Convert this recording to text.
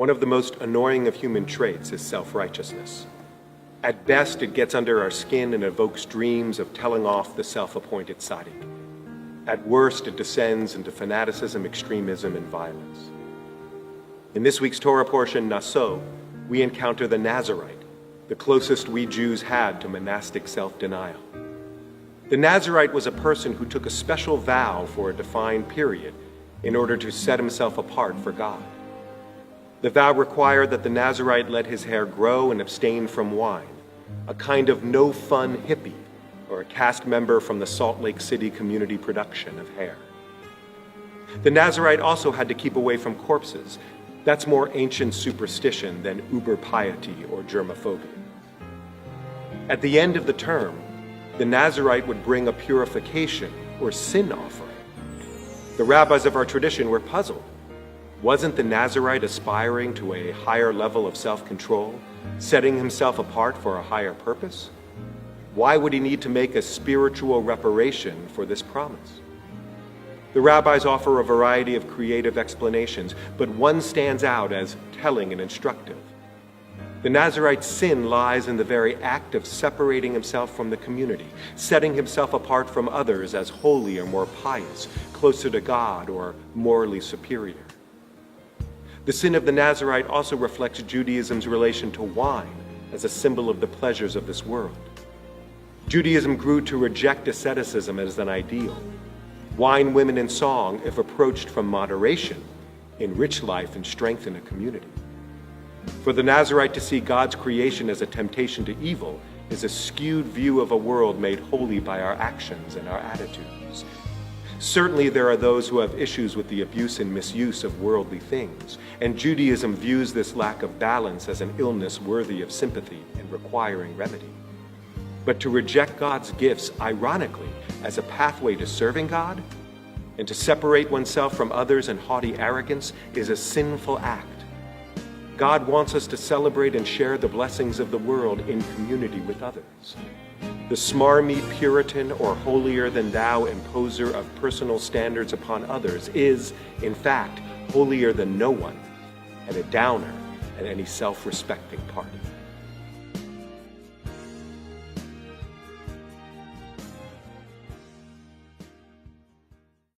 One of the most annoying of human traits is self-righteousness. At best, it gets under our skin and evokes dreams of telling off the self-appointed tzaddik. At worst, it descends into fanaticism, extremism, and violence. In this week's Torah portion, Naso, we encounter the Nazirite, the closest we Jews had to monastic self-denial. The Nazirite was a person who took a special vow for a defined period in order to set himself apart for God. The vow required that the Nazirite let his hair grow and abstain from wine, a kind of no-fun hippie, or a cast member from the Salt Lake City community production of Hair. The Nazirite also had to keep away from corpses. That's more ancient superstition than uber piety or germophobia. At the end of the term, the Nazirite would bring a purification or sin offering. The rabbis of our tradition were puzzled. Wasn't the Nazirite aspiring to a higher level of self-control, setting himself apart for a higher purpose? Why would he need to make a spiritual reparation for this promise? The rabbis offer a variety of creative explanations, but one stands out as telling and instructive. The Nazirite's sin lies in the very act of separating himself from the community, setting himself apart from others as holy or more pious, closer to God or morally superior. The sin of the Nazirite also reflects Judaism's relation to wine as a symbol of the pleasures of this world. Judaism grew to reject asceticism as an ideal. Wine, women, and song, if approached from moderation, enrich life and strengthen a community. For the Nazirite to see God's creation as a temptation to evil is a skewed view of a world made holy by our actions and our attitudes. Certainly there are those who have issues with the abuse and misuse of worldly things, and Judaism views this lack of balance as an illness worthy of sympathy and requiring remedy. But to reject God's gifts, ironically, as a pathway to serving God, and to separate oneself from others in haughty arrogance is a sinful act. God wants us to celebrate and share the blessings of the world in community with others. The smarmy Puritan or holier-than-thou imposer of personal standards upon others is, in fact, holier than no one, and a downer at any self-respecting party.